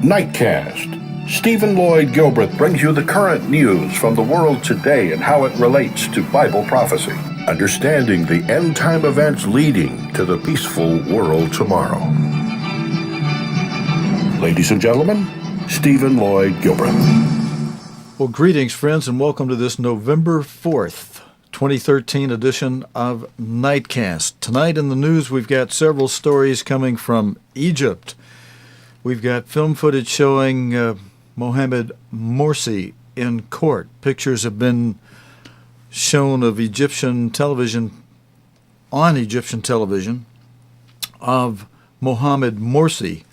Nightcast. Stephen Lloyd Gilbreth brings you the current news from the world today and how it relates to Bible prophecy. Understanding the end-time events leading to the peaceful world tomorrow. Ladies and gentlemen, Stephen Lloyd Gilbreth. Well, greetings, friends, and welcome to this November 4th, 2013 edition of Nightcast. Tonight in the news, we've got several stories coming from Egypt. We've got film footage showing Mohammed Morsi in court. Pictures have been shown of Egyptian television, on Egyptian television, of Mohammed Morsi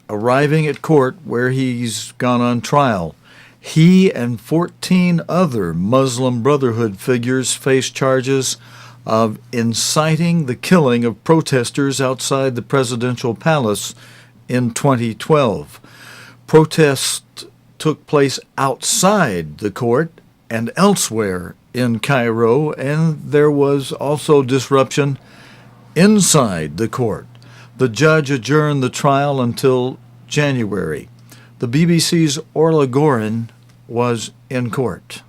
arriving at court where he's gone on trial. He and 14 other Muslim Brotherhood figures face charges of inciting the killing of protesters outside the presidential palace in 2012. Protests took place outside the court and elsewhere in Cairo, and there was also disruption inside the court. The judge adjourned the trial until January. The BBC's Orla Gorin was in court.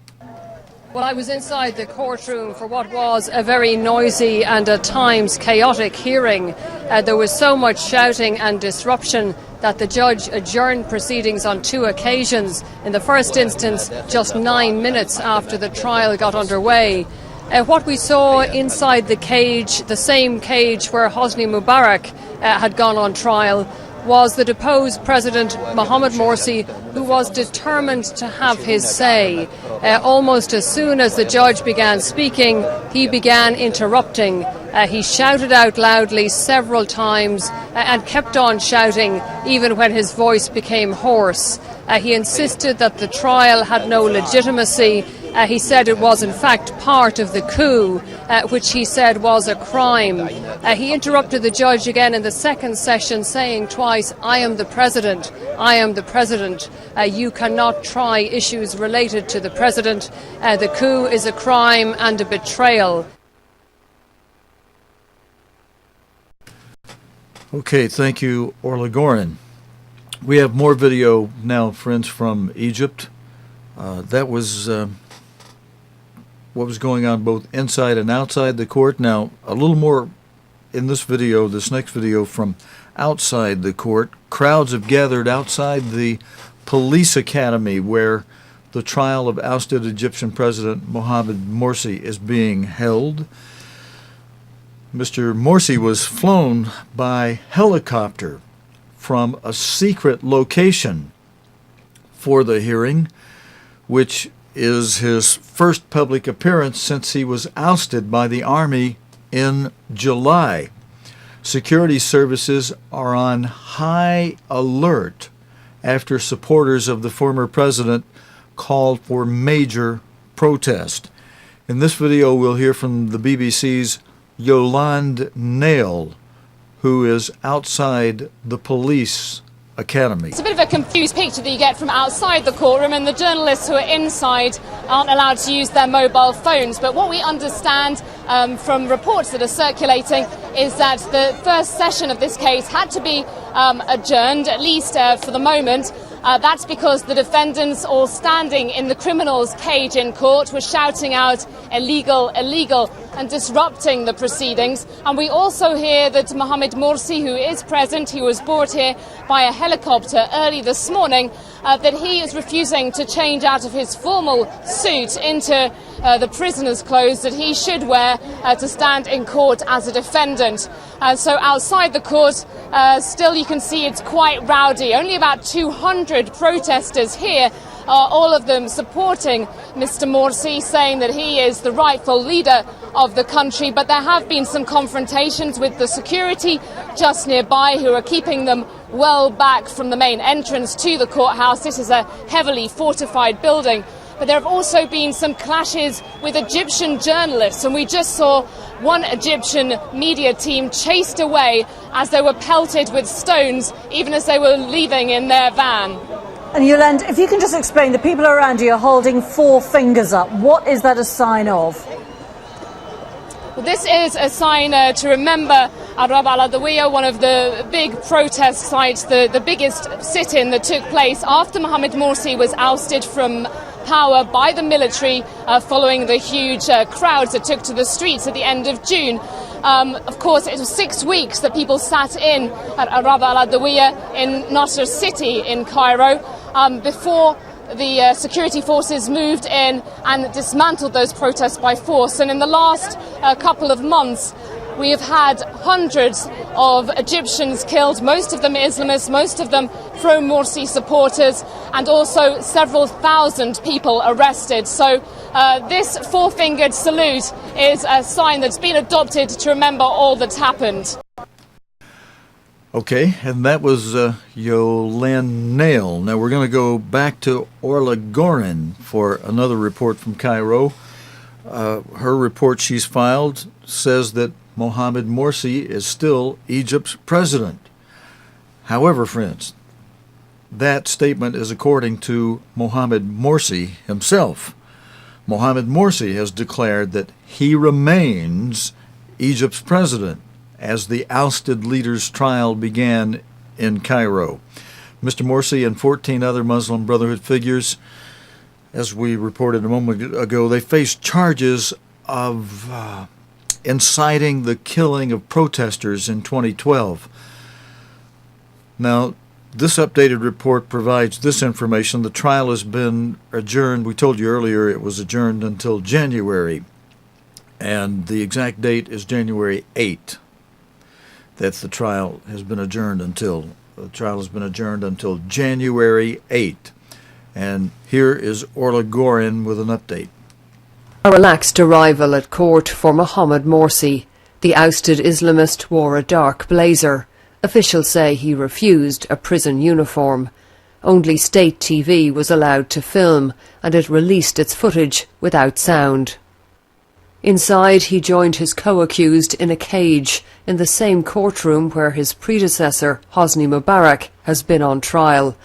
Well, I was inside the courtroom for what was a very noisy and at times chaotic hearing. There was so much shouting and disruption that the judge adjourned proceedings on two occasions. In the first instance, just 9 minutes after the trial got underway. What we saw inside the cage, the same cage where Hosni Mubarak had gone on trial, was the deposed President Mohamed Morsi, who was determined to have his say. Almost as soon as the judge began speaking, he began interrupting. He shouted out loudly several times and kept on shouting even when his voice became hoarse. He insisted that the trial had no legitimacy. He said it was in fact part of the coup, which he said was a crime. He interrupted the judge again in the second session, saying twice, "I am the president, I am the president. You cannot try issues related to the president. The coup is a crime and a betrayal." Okay, thank you, Orla Gorin. We have more video now, friends, from Egypt. That was what was going on both inside and outside the court. Now, a little more in this video, this next video from outside the court. Crowds have gathered outside the police academy where the trial of ousted Egyptian President Mohammed Morsi is being held. Mr. Morsi was flown by helicopter from a secret location for the hearing, which is his first public appearance since he was ousted by the army in July. Security services are on high alert after supporters of the former president called for major protest. In this video, we'll hear from the BBC's Yolande Nail, who is outside the police academy. It's a bit of a confused picture that you get from outside the courtroom, and the journalists who are inside aren't allowed to use their mobile phones. But what we understand from reports that are circulating is that the first session of this case had to be adjourned, at least for the moment. That's because the defendants, all standing in the criminals' cage in court, were shouting out "illegal, illegal," and disrupting the proceedings. And we also hear that Mohamed Morsi, who is present, he was brought here by a helicopter early this morning, that he is refusing to change out of his formal suit into the prisoner's clothes that he should wear to stand in court as a defendant. So outside the court, still you can see it's quite rowdy. Only about 200 protesters here, all of them supporting Mr. Morsi, saying that he is the rightful leader of the country. But there have been some confrontations with the security just nearby, who are keeping them well back from the main entrance to the courthouse. This is a heavily fortified building. But there have also been some clashes with Egyptian journalists, and we just saw one Egyptian media team chased away as they were pelted with stones, even as they were leaving in their van. And Yolande, if you can just explain, the people around you are holding four fingers up. What is that a sign of? Well, this is a sign to remember Arab al-Adawiya, one of the big protest sites, the biggest sit-in that took place after Mohamed Morsi was ousted from power by the military following the huge crowds that took to the streets at the end of June. Of course, it was 6 weeks that people sat in at Arab al-Adawiya in Nasser City in Cairo before the security forces moved in and dismantled those protests by force. And in the last couple of months, we have had hundreds of Egyptians killed, most of them Islamists, most of them pro-Morsi supporters, and also several thousand people arrested. So this four-fingered salute is a sign that's been adopted to remember all that's happened. Okay, and that was Yolande Nail. Now we're going to go back to Orla Gorin for another report from Cairo. Her report she's filed says that Mohamed Morsi is still Egypt's president. However, friends, that statement is according to Mohamed Morsi himself. Mohamed Morsi has declared that he remains Egypt's president as the ousted leader's trial began in Cairo. Mr. Morsi and 14 other Muslim Brotherhood figures, as we reported a moment ago, they face charges of inciting the killing of protesters in 2012. Now, this updated report provides this information. The trial has been adjourned. We told you earlier it was adjourned until January, and the exact date is January 8th. That the trial has been adjourned until. The trial has been adjourned until January 8th. And here is Orla Gorin with an update. A relaxed arrival at court for Mohamed Morsi. The ousted Islamist wore a dark blazer. Officials say he refused a prison uniform. Only state TV was allowed to film, and it released its footage without sound. Inside, he joined his co-accused in a cage in the same courtroom where his predecessor, Hosni Mubarak, has been on trial.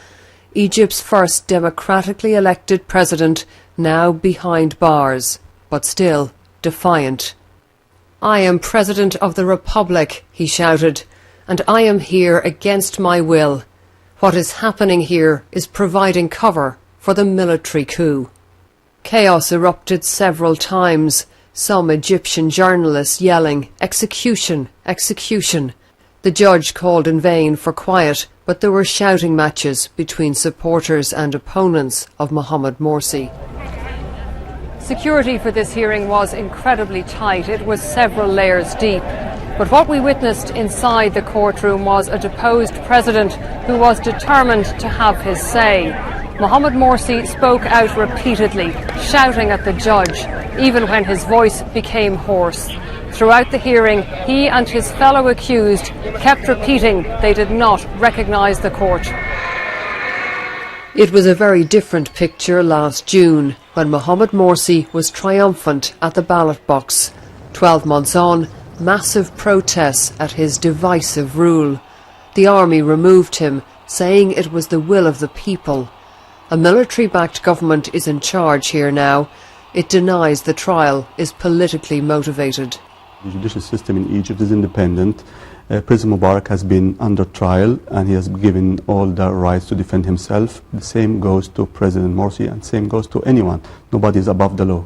Egypt's first democratically elected president, now behind bars, but still defiant. "I am President of the Republic," he shouted, "and I am here against my will. What is happening here is providing cover for the military coup." Chaos erupted several times, some Egyptian journalists yelling, "Execution! Execution!" The judge called in vain for quiet, but there were shouting matches between supporters and opponents of Mohamed Morsi. Security for this hearing was incredibly tight. It was several layers deep. But what we witnessed inside the courtroom was a deposed president who was determined to have his say. Mohamed Morsi spoke out repeatedly, shouting at the judge, even when his voice became hoarse. Throughout the hearing, he and his fellow accused kept repeating they did not recognise the court. It was a very different picture last June, when Mohamed Morsi was triumphant at the ballot box. 12 months on, massive protests at his divisive rule. The army removed him, saying it was the will of the people. A military-backed government is in charge here now. It denies the trial is politically motivated. The judicial system in Egypt is independent. President Mubarak has been under trial and he has given all the rights to defend himself. The same goes to President Morsi and same goes to anyone. Nobody is above the law.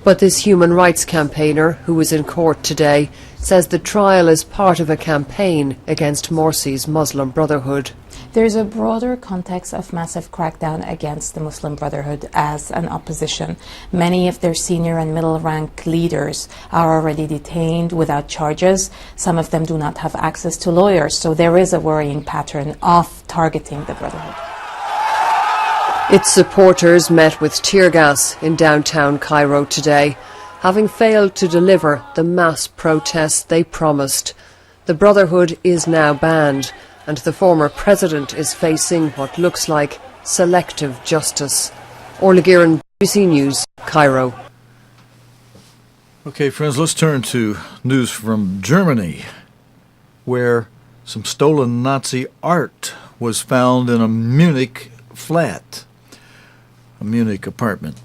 But this human rights campaigner, who was in court today, says the trial is part of a campaign against Morsi's Muslim Brotherhood. There's a broader context of massive crackdown against the Muslim Brotherhood as an opposition. Many of their senior and middle rank leaders are already detained without charges. Some of them do not have access to lawyers, so there is a worrying pattern of targeting the Brotherhood. Its supporters met with tear gas in downtown Cairo today, having failed to deliver the mass protests they promised. The Brotherhood is now banned, and the former president is facing what looks like selective justice. Orla Gorin, BBC News, Cairo. Okay, friends, let's turn to news from Germany, where some stolen Nazi art was found in a Munich flat, a Munich apartment.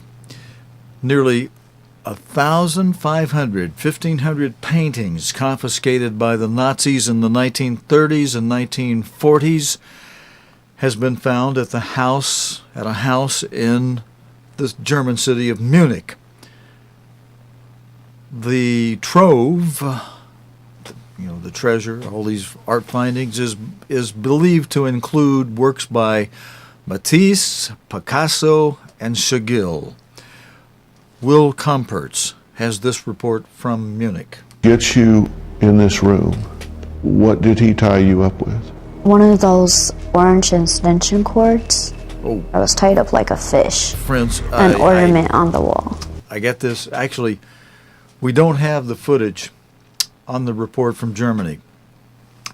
Nearly 1,500 paintings confiscated by the Nazis in the 1930s and 1940s has been found at a house in the German city of Munich. The trove, the treasure, all these art findings, is believed to include works by Matisse, Picasso, and Chagall. Will Compertz has this report from Munich. Gets you in this room. What did he tie you up with? One of those orange extension cords. Oh, I was tied up like a fish. friends, An ornament on the wall. I get this. Actually, we don't have the footage on the report from Germany.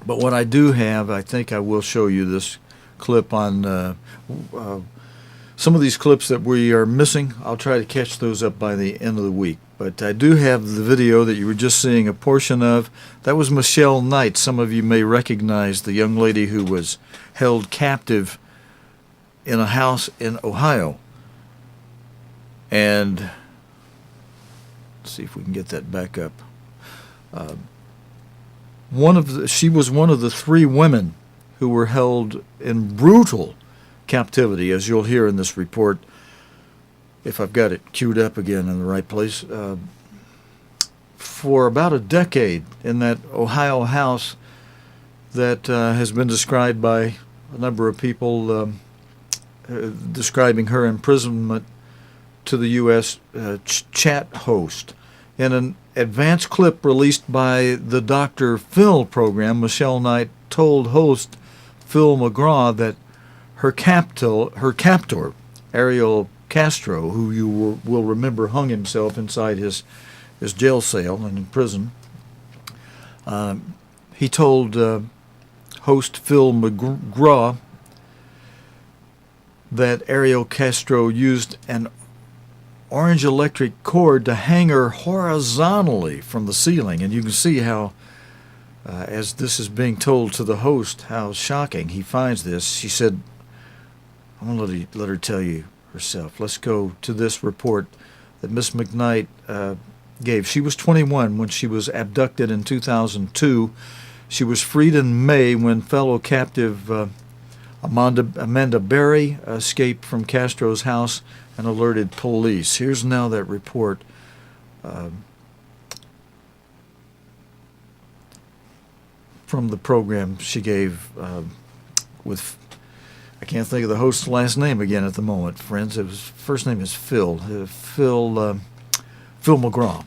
But what I do have, I think I will show you this clip on some of these clips that we are missing. I'll try to catch those up by the end of the week. But I do have the video that you were just seeing a portion of. That was Michelle Knight. Some of you may recognize the young lady who was held captive in a house in Ohio. And let's see if we can get that back up. She was one of the 3 women who were held in brutal captivity, as you'll hear in this report, if I've got it queued up again in the right place, for about a decade in that Ohio house that has been described by a number of people describing her imprisonment to the U.S. Chat host. In an advanced clip released by the Dr. Phil program, Michelle Knight told host Phil McGraw that her captor, Ariel Castro, who you will remember hung himself inside his jail cell and in prison, he told host Phil McGraw that Ariel Castro used an orange electric cord to hang her horizontally from the ceiling. And you can see how, as this is being told to the host, how shocking he finds this. She said, I'm going to let her tell you herself. Let's go to this report that Miss McKnight gave. She was 21 when she was abducted in 2002. She was freed in May when fellow captive Amanda Berry escaped from Castro's house and alerted police. Here's now that report from the program she gave with, I can't think of the host's last name again at the moment, friends. His first name is Phil McGraw.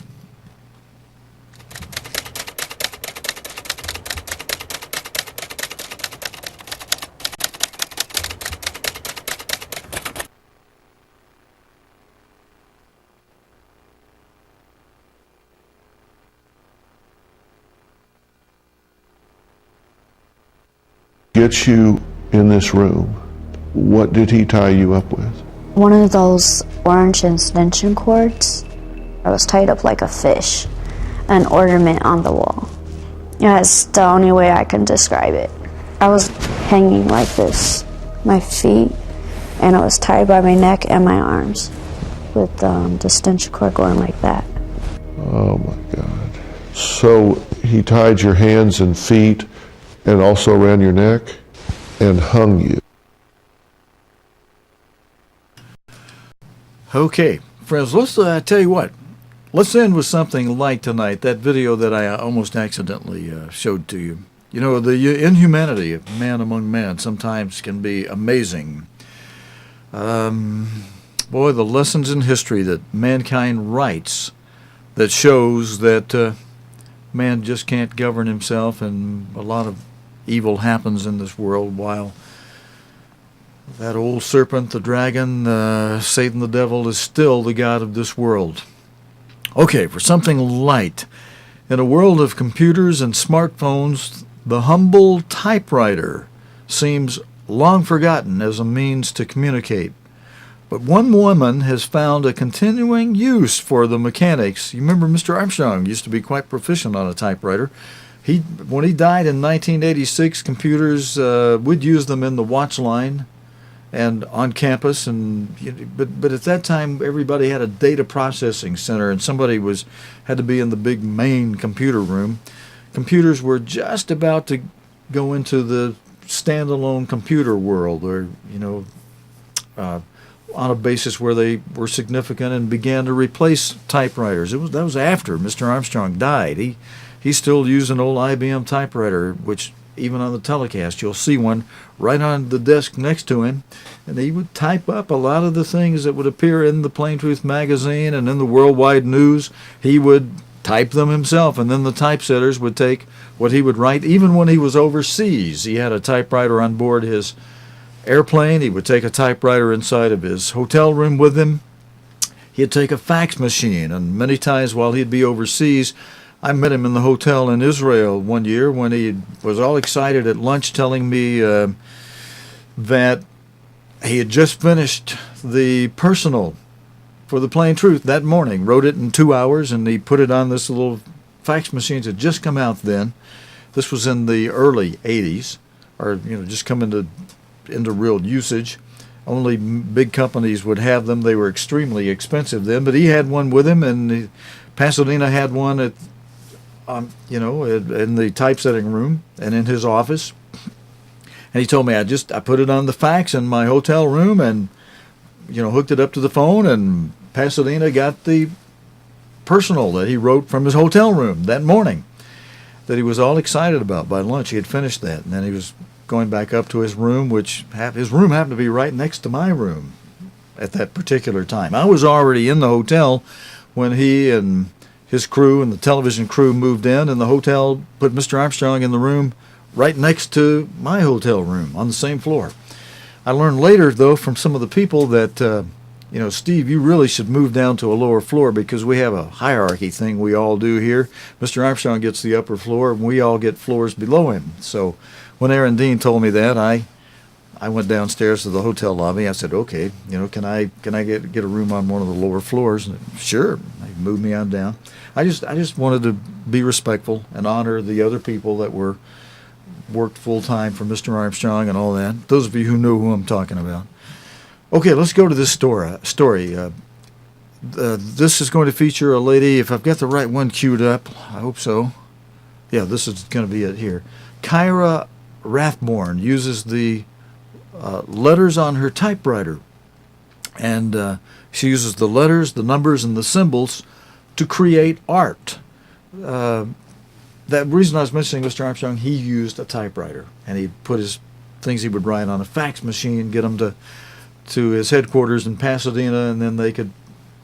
Gets you in this room. What did he tie you up with? One of those orange extension cords. I was tied up like a fish. An ornament on the wall. Yeah, it's the only way I can describe it. I was hanging like this, my feet, and I was tied by my neck and my arms with the extension cord going like that. Oh my God. So he tied your hands and feet and also around your neck and hung you. Okay, friends, let's tell you what. Let's end with something light tonight. That video that I almost accidentally showed to you. You know, the inhumanity of man among men sometimes can be amazing. Boy, the lessons in history that mankind writes that shows that man just can't govern himself, and a lot of evil happens in this world while that old serpent, the dragon, Satan the devil, is still the god of this world. Okay, for something light. In a world of computers and smartphones, the humble typewriter seems long forgotten as a means to communicate. But one woman has found a continuing use for the mechanics. You remember Mr. Armstrong used to be quite proficient on a typewriter. When he died in 1986, computers would use them in the watch line and on campus, but at that time everybody had a data processing center, and somebody had to be in the big main computer room. Computers were just about to go into the standalone computer world, or on a basis where they were significant and began to replace typewriters. That was after Mr. Armstrong died. He still used an old IBM typewriter, which even on the telecast you'll see one right on the desk next to him, and he would type up a lot of the things that would appear in the Plain Truth magazine and in the Worldwide News. He would type them himself, and then the typesetters would take what he would write. Even when he was overseas, he had a typewriter on board his airplane. He would take a typewriter inside of his hotel room with him. He'd take a fax machine, and many times while he'd be overseas, I met him in the hotel in Israel one year when he was all excited at lunch telling me that he had just finished the personal for the Plain Truth that morning, wrote it in 2 hours, and he put it on this little fax machine that had just come out then. This was in the early 80s, or just come into real usage. Only big companies would have them. They were extremely expensive then, but he had one with him, and Pasadena had one at in the typesetting room and in his office. And he told me, I put it on the fax in my hotel room and, hooked it up to the phone, and Pasadena got the personal that he wrote from his hotel room that morning that he was all excited about by lunch. He had finished that, and then he was going back up to his room, his room happened to be right next to my room at that particular time. I was already in the hotel when he and his crew and the television crew moved in, and the hotel put Mr. Armstrong in the room right next to my hotel room on the same floor. I learned later, though, from some of the people that, Steve, you really should move down to a lower floor because we have a hierarchy thing we all do here. Mr. Armstrong gets the upper floor, and we all get floors below him. So when Aaron Dean told me that, I went downstairs to the hotel lobby. I said, okay, can I get a room on one of the lower floors? And sure, they moved me on down. I just wanted to be respectful and honor the other people that worked full time for Mr. Armstrong and all that. Those of you who know who I'm talking about. Okay, let's go to this story. This is going to feature a lady, if I've got the right one queued up, I hope so. Yeah, this is going to be it here. Kyra Rathborn uses the letters on her typewriter, and she uses the letters, the numbers, and the symbols to create art. That reason I was mentioning Mr. Armstrong, he used a typewriter, and he put his things he would write on a fax machine, get them to his headquarters in Pasadena, and then they could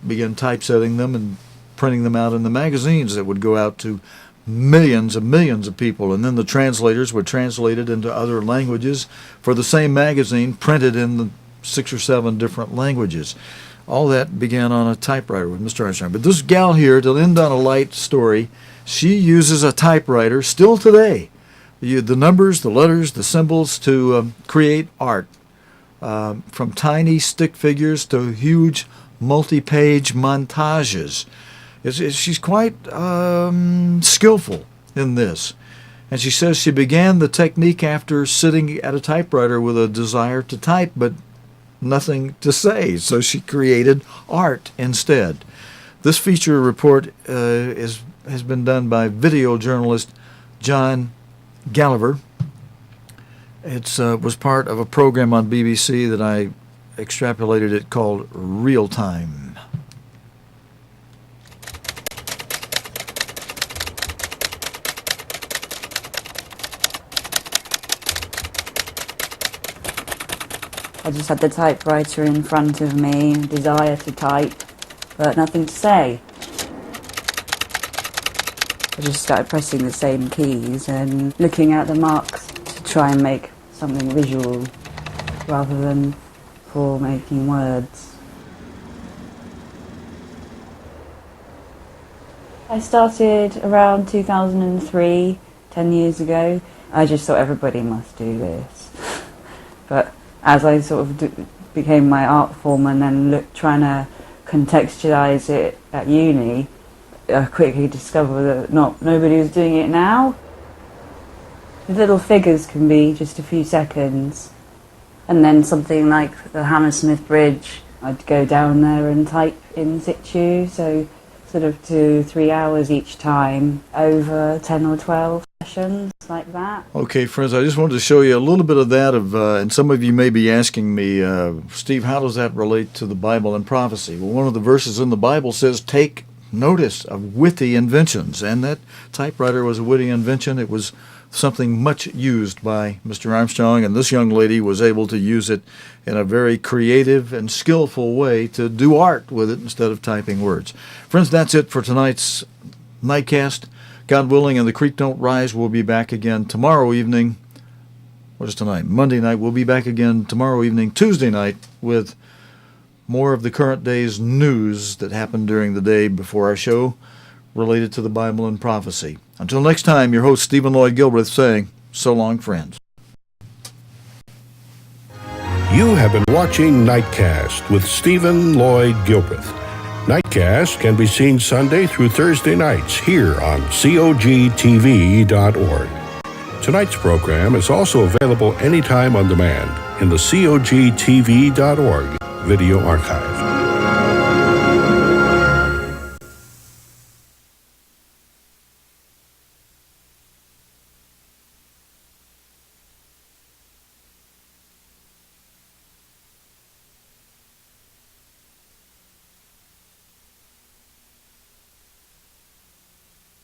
begin typesetting them and printing them out in the magazines that would go out to millions and millions of people, and then the translators would translate it into other languages for the same magazine, printed in the 6 or 7 different languages. All that began on a typewriter with Mr. Armstrong. But this gal here, to end on a light story, she uses a typewriter still today. The numbers, the letters, the symbols to create art, from tiny stick figures to huge multi-page montages. She's quite skillful in this. And she says she began the technique after sitting at a typewriter with a desire to type, but nothing to say. So she created art instead. This feature report has been done by video journalist John Gallagher. It was part of a program on BBC that I extrapolated it called Real Time. I just had the typewriter in front of me, desire to type, but nothing to say. I just started pressing the same keys and looking at the marks to try and make something visual rather than for making words. I started around 2003, 10 years ago. I just thought everybody must do this. But as I sort of became my art form and then trying to contextualise it at uni, I quickly discovered that nobody was doing it now. The little figures can be just a few seconds, And then something like the Hammersmith Bridge, I'd go down there and type in situ, so sort of 2-3 hours each time over 10 or 12 sessions like that. Okay, friends, I just wanted to show you a little bit of that, and some of you may be asking me, Steve, how does that relate to the Bible and prophecy? Well, one of the verses in the Bible says, take notice of witty inventions, and that typewriter was a witty invention. It was something much used by Mr. Armstrong, and this young lady was able to use it in a very creative and skillful way to do art with it instead of typing words. Friends, that's it for tonight's Nightcast. God willing, and the creek don't rise, we'll be back again tomorrow evening. What is tonight? Monday night. We'll be back again tomorrow evening, Tuesday night, with more of the current day's news that happened during the day before our show related to the Bible and prophecy. Until next time, your host, Stephen Lloyd Gilbreth, saying, so long, friends. You have been watching Nightcast with Stephen Lloyd Gilbreth. Nightcast can be seen Sunday through Thursday nights here on cogtv.org. Tonight's program is also available anytime on demand in the cogtv.org video archive.